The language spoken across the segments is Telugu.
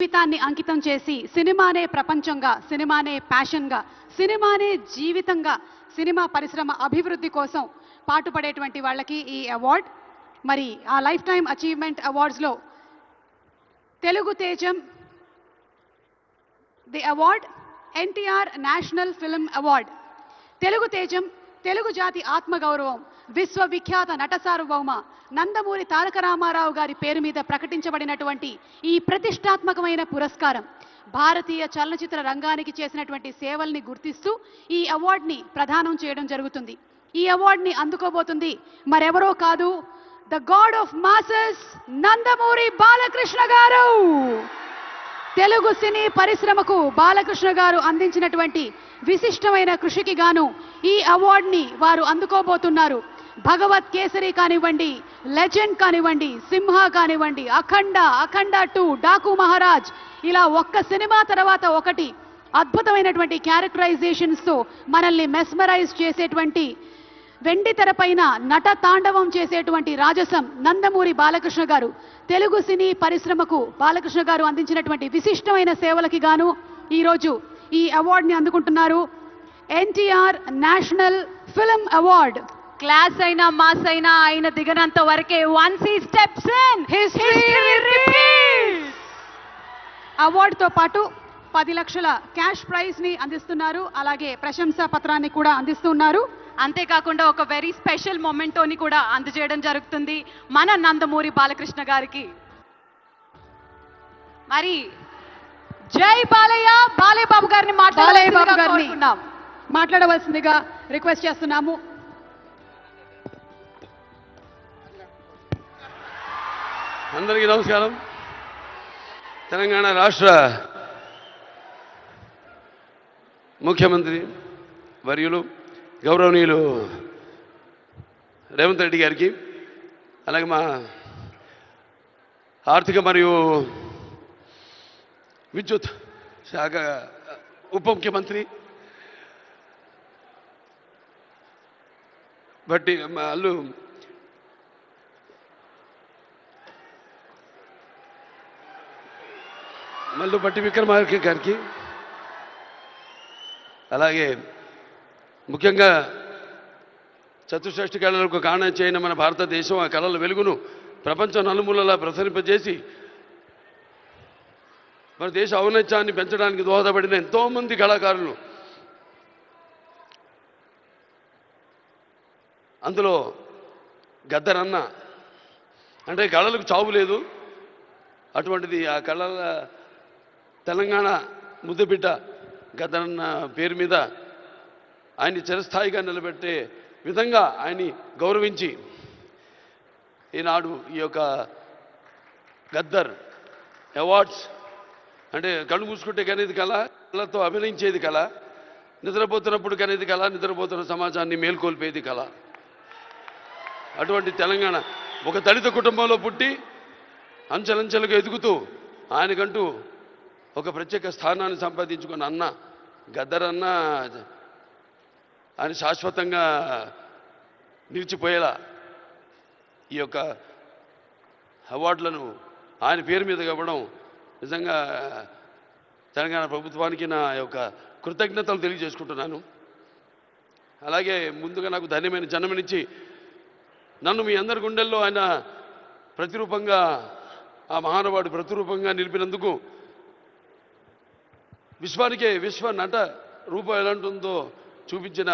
జీవితాన్ని అంకితం చేసి సినిమానే ప్రపంచంగా, సినిమానే ప్యాషన్గా, సినిమానే జీవితంగా, సినిమా పరిశ్రమ అభివృద్ధి కోసం పాటుపడేటువంటి వాళ్ళకి ఈ అవార్డ్. మరి ఆ లైఫ్ టైం అచీవ్మెంట్ అవార్డ్స్లో తెలుగు తేజం the award NTR national film award. Telugu తేజం తెలుగు జాతి ఆత్మగౌరవం, విశ్వవిఖ్యాత నట సార్వభౌమ నందమూరి తారక రామారావు గారి పేరు మీద ప్రకటించబడినటువంటి ఈ ప్రతిష్టాత్మకమైన పురస్కారం భారతీయ చలనచిత్ర రంగానికి చేసినటువంటి సేవల్ని గుర్తిస్తూ ఈ అవార్డుని ప్రదానం చేయడం జరుగుతుంది. ఈ అవార్డుని అందుకోబోతుంది మరెవరో కాదు, the God of masses Nandamuri Balakrishna గారు. తెలుగు సినీ పరిశ్రమకు బాలకృష్ణ గారు అందించినటువంటి విశిష్టమైన కృషికి గాను ఈ అవార్డుని వారు అందుకోబోతున్నారు. భగవత్ కేసరి కానివ్వండి, లెజెండ్ కానివ్వండి, సింహ కానివ్వండి, అఖండ 2, డాకు మహారాజ్, ఇలా ఒక్క సినిమా తర్వాత ఒకటి అద్భుతమైనటువంటి క్యారెక్టరైజేషన్స్తో మనల్ని మెస్మరైజ్ చేసేటువంటి, వెండి తెరపైన నట తాండవం చేసేటువంటి రాజసం నందమూరి బాలకృష్ణ గారు. తెలుగు సినీ పరిశ్రమకు బాలకృష్ణ గారు అందించినటువంటి విశిష్టమైన సేవలకి గాను ఈరోజు ఈ అవార్డుని అందుకుంటున్నారు. NTR national film award. Class అయినా మాస్ అయినా ఆయన దిగనంత వరకే once he steps in history repeats. అవార్డుతో పాటు 10 లక్షల క్యాష్ ప్రైజ్ ని అందిస్తున్నారు. అలాగే ప్రశంసా పత్రాన్ని కూడా అందిస్తున్నారు. అంతేకాకుండా ఒక వెరీ స్పెషల్ మొమెంటోని కూడా అందజేయడం జరుగుతుంది మన నందమూరి బాలకృష్ణ గారికి. మరి జై బాలయ్య, బాలయ్య బాబు గారిని మాట్లాడవలసిందిగా రిక్వెస్ట్ చేస్తున్నాము. అందరికీ నమస్కారం. తెలంగాణ రాష్ట్ర ముఖ్యమంత్రి వర్యులు గౌరవనీయులు రేవంత్ రెడ్డి గారికి, అలాగే మా ఆర్థిక మరియు విద్యుత్ శాఖ ఉప ముఖ్యమంత్రి బట్టి వాళ్ళు మల్లు బట్టి విక్రమార్క గారికి, అలాగే ముఖ్యంగా చతుషష్ఠి కళలకు కారణం చేయని మన భారతదేశం ఆ కళల వెలుగును ప్రపంచం నలుమూలలా ప్రసరింపజేసి మన దేశ ఔన్నత్యాన్ని పెంచడానికి దోహదపడిన ఎంతోమంది కళాకారులు, అందులో గద్దరన్న అంటే కళలకు చావు లేదు, అటువంటిది ఆ కళల తెలంగాణ ముద్దుబిడ్డ గద్దరన్న పేరు మీద ఆయన్ని చిరస్థాయిగా నిలబెట్టే విధంగా ఆయన్ని గౌరవించి ఈనాడు ఈ యొక్క గద్దర్ అవార్డ్స్ అంటే కళ్ళు మూసుకుంటే కనేది కళ, కళతో అభినయించేది కళ, నిద్రపోతున్నప్పుడు కనేది కళ, నిద్రపోతున్న సమాజాన్ని మేల్కొల్పేది కళ. అటువంటి తెలంగాణ ఒక దళిత కుటుంబంలో పుట్టి అంచెలంచెలుగా ఎదుగుతూ ఆయనకంటూ ఒక ప్రత్యేక స్థానాన్ని సంపాదించుకున్న అన్న గద్దరన్న ఆయన శాశ్వతంగా నిలిచిపోయేలా ఈ యొక్క అవార్డులను ఆయన పేరు మీద ఇవ్వడం నిజంగా తెలంగాణ ప్రభుత్వానికి నా యొక్క కృతజ్ఞతలు తెలియజేసుకుంటున్నాను. అలాగే ముందుగా నాకు ధన్యమైన జన్మనిచ్చి నన్ను మీ అందరి గుండెల్లో ఆయన ప్రతిరూపంగా, ఆ మహానుభావుడు ప్రతిరూపంగా నిలిపినందుకు, విశ్వానికే విశ్వ నట రూపం ఎలాంటిందో చూపించిన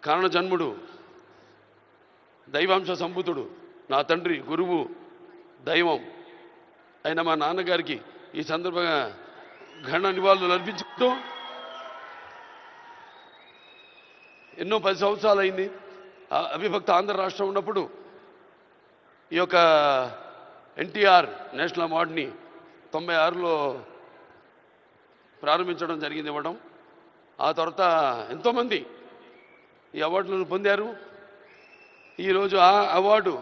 కారణ జన్ముడు, దైవాంశ సంభూతుడు, నా తండ్రి, గురువు, దైవం అయిన మా నాన్నగారికి ఈ సందర్భంగా ఘన నివాళులు అర్పించుకుంటూ, ఎన్నో 10 సంవత్సరాలు అయింది అవిభక్త ఆంధ్ర రాష్ట్రం ఉన్నప్పుడు ఈ యొక్క ఎన్టీఆర్ నేషనల్ అవార్డుని 96లో ప్రారంభించడం జరిగింది, ఇవ్వడం. ఆ తర్వాత ఎంతోమంది ఈ అవార్డులను పొందారు. ఈరోజు ఆ అవార్డు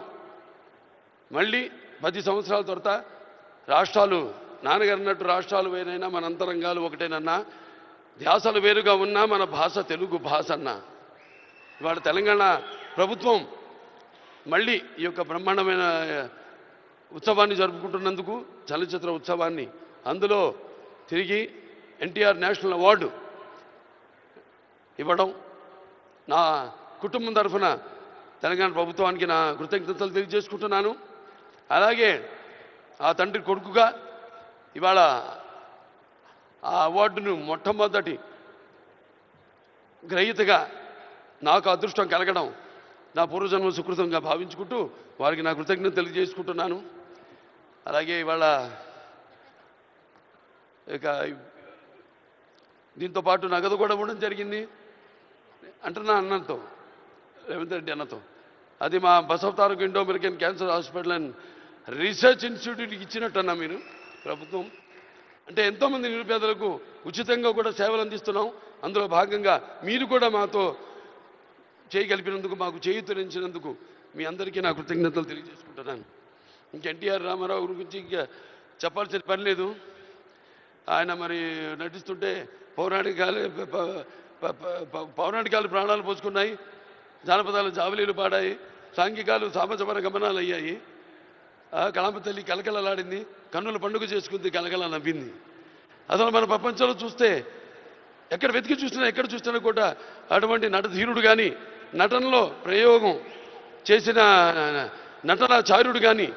మళ్ళీ 10 సంవత్సరాల తర్వాత రాష్ట్రాలు, నాన్నగారు అన్నట్టు రాష్ట్రాలు వేరైనా మన అంతరంగాలు ఒకటేనన్నా, ధ్యాసలు వేరుగా ఉన్నా మన భాష తెలుగు భాష అన్నా. ఇవాళ తెలంగాణ ప్రభుత్వం మళ్ళీ ఈ యొక్క బ్రహ్మాండమైన ఉత్సవాన్ని జరుపుకుంటున్నందుకు, చలనచిత్ర ఉత్సవాన్ని అందులో తిరిగి ఎన్టీఆర్ నేషనల్ అవార్డు ఇవ్వడం నా కుటుంబం తరఫున తెలంగాణ ప్రభుత్వానికి నా కృతజ్ఞతలు తెలియజేసుకుంటున్నాను. అలాగే ఆ తండ్రి కొడుకుగా ఇవాళ ఆ అవార్డును మొట్టమొదటి గ్రహీతగా నాకు అదృష్టం కలగడం నా పూర్వజన్మ సుకృతంగా భావించుకుంటూ వారికి నా కృతజ్ఞత తెలియజేసుకుంటున్నాను. అలాగే ఇవాళ ఇక దీంతో పాటు నగదు కూడా ఇవ్వడం జరిగింది అంటున్నా అన్నతో, రేవంత్ రెడ్డి అన్నతో. అది మా Basavataraka Indo American cancer hospital and research ఇన్స్టిట్యూట్కి ఇచ్చినట్టన్నా మీరు ప్రభుత్వం. అంటే ఎంతోమంది నిరుపేదలకు ఉచితంగా కూడా సేవలు అందిస్తున్నాం. అందులో భాగంగా మీరు కూడా మాతో చేయగలిపినందుకు, మాకు చేయూతనించినందుకు మీ అందరికీ నా కృతజ్ఞతలు తెలియజేసుకుంటున్నాను. ఇంక ఎన్టీఆర్ రామారావు గురించి ఇంకా చెప్పాల్సిన పని లేదు. ఆయన మరి నటిస్తుంటే పౌరాణికాలు ప్రాణాలు పోసుకున్నాయి, జానపదాలు జావలీలు పాడాయి, సాంఘికాలు సామజమన గమనాలు అయ్యాయి. కళామ తల్లి కలకలలాడింది, కన్నుల పండుగ చేసుకుంది, కలకల నవ్వింది. అసలు మన ప్రపంచంలో చూస్తే ఎక్కడ వెతికి చూసినా ఎక్కడ చూసినా కూడా అటువంటి నటధీరుడు కానీ, నటనలో ప్రయోగం చేసిన నటనాచార్యుడు కానీ,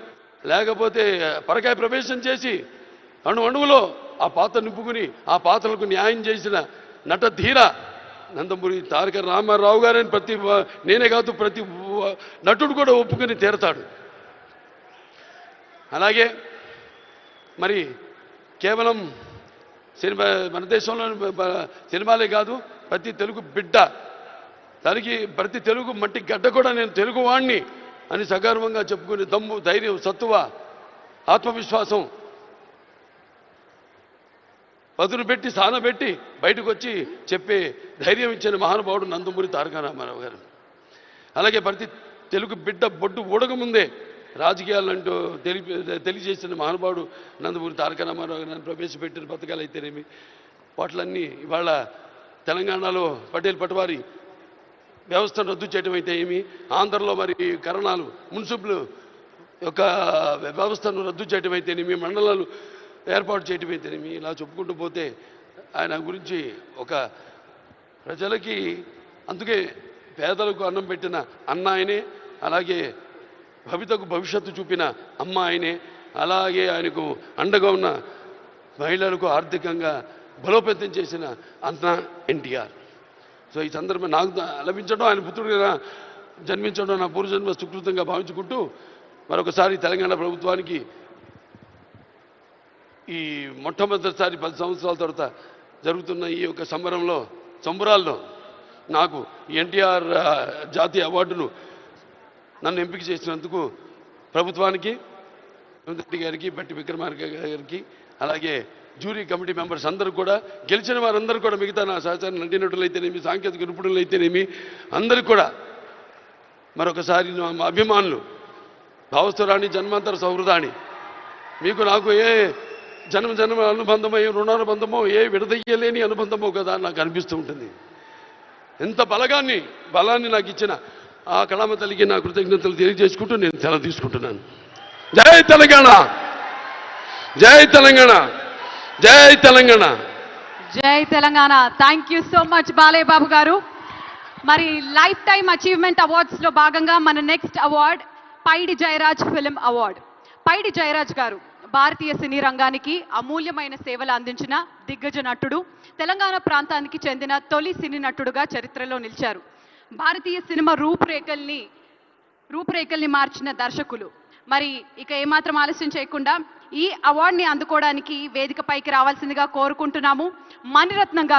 లేకపోతే పరకాయ ప్రవేశం చేసి అణువులో ఆ పాత్ర నింపుకుని ఆ పాత్రలకు న్యాయం చేసిన నటధీర నందమూరి తారక రామారావు గారని నేనే కాదు ప్రతి నటుడు కూడా ఒప్పుకొని తీరతాడు. అలాగే మరి కేవలం సినిమా మన దేశంలో సినిమాలే కాదు, ప్రతి తెలుగు బిడ్డ ప్రతి తెలుగు మట్టి గడ్డ కూడా నేను తెలుగువాణ్ణి అని సగర్వంగా చెప్పుకుని దమ్ము, ధైర్యం, సత్తువ, ఆత్మవిశ్వాసం పదును పెట్టి సానబెట్టి బయటకు వచ్చి చెప్పే ధైర్యం ఇచ్చిన మహానుభావుడు నందమూరి తారక రామారావు గారు. అలాగే ప్రతి తెలుగు బిడ్డ బొడ్డు ఊడకముందే రాజకీయాలంటూ తెలియజేసిన మహానుభావుడు నందమూరి తారక రామారావు గారిని ప్రవేశపెట్టిన పథకాలు అయితేనేమి, వాటిలన్నీ ఇవాళ తెలంగాణలో పటేల్ పటవారి వ్యవస్థను రద్దు చేయడం అయితే ఏమి, ఆంధ్రలో మరి కరణాలు మున్సిపల్ యొక్క వ్యవస్థను రద్దు చేయడం అయితేనేమి, మండలాలు ఏర్పాటు చేయడం అయితేనేమి, ఇలా చెప్పుకుంటూ పోతే ఆయన గురించి ఒక ప్రజలకి, అందుకే పేదలకు అన్నం పెట్టిన అన్న ఆయనే, అలాగే భవితకు భవిష్యత్తు చూపిన అమ్మ ఆయనే, అలాగే ఆయనకు అండగా ఉన్న మహిళలకు ఆర్థికంగా బలోపేతం చేసిన అన్న ఎన్టీఆర్. సో ఈ సందర్భం నాకు లభించడం, ఆయన పుత్రుడిగా జన్మించడం నా పూర్వజన్మ సుకృతంగా భావించుకుంటూ మరొకసారి తెలంగాణ ప్రభుత్వానికి ఈ మొట్టమొదటిసారి 10 సంవత్సరాల తర్వాత జరుగుతున్న ఈ యొక్క సంబరాల్లో నాకు ఎన్టీఆర్ జాతీయ అవార్డును నన్ను ఎంపిక చేసినందుకు ప్రభుత్వానికి, రేవంత్ రెడ్డి గారికి, బట్టి విక్రమార్క గారికి, అలాగే జ్యూరీ కమిటీ మెంబర్స్ అందరూ కూడా, గెలిచిన వారందరూ కూడా, మిగతా నా సహచార నటీనటులైతేనేమి, సాంకేతిక నిపుణులైతేనేమి, అందరికీ కూడా మరొకసారి మా అభిమానులు, భావస్థురాణి జన్మాంతర సౌహృదాన్ని, మీకు నాకు ఏ జన్మ అనుబంధమో, ఏ రుణానుబంధమో, ఏ విడదయ్యలేని అనుబంధమో కదా నాకు అనిపిస్తూ ఉంటుంది. ఎంత బలాన్ని నాకు ఇచ్చిన ఆ కళామ తల్లికి నా కృతజ్ఞతలు తెలియజేసుకుంటూ నేను సెలవు తీసుకుంటున్నాను. జై తెలంగాణ, జై తెలంగాణ, జై తెలంగాణ, జై Telangana. Thank you so much Balayya Babu గారు. మరి లైఫ్ టైమ్ అచీవ్మెంట్ అవార్డ్స్ లో భాగంగా మన next award Paidi Jayaraj film award. Paidi Jayaraj గారు భారతీయ సినీ రంగానికి అమూల్యమైన సేవలు అందించిన దిగ్గజ నటుడు, తెలంగాణ ప్రాంతానికి చెందిన తొలి సినీ నటుడుగా చరిత్రలో నిలిచారు. భారతీయ సినిమా రూపురేఖల్ని మార్చిన దర్శకులు. మరి ఇక ఏమాత్రం ఆలస్యం చేయకుండా ఈ అవార్డుని అందుకోవడానికి వేదికపైకి రావాల్సిందిగా కోరుకుంటున్నాము. మణిరత్నం గారు.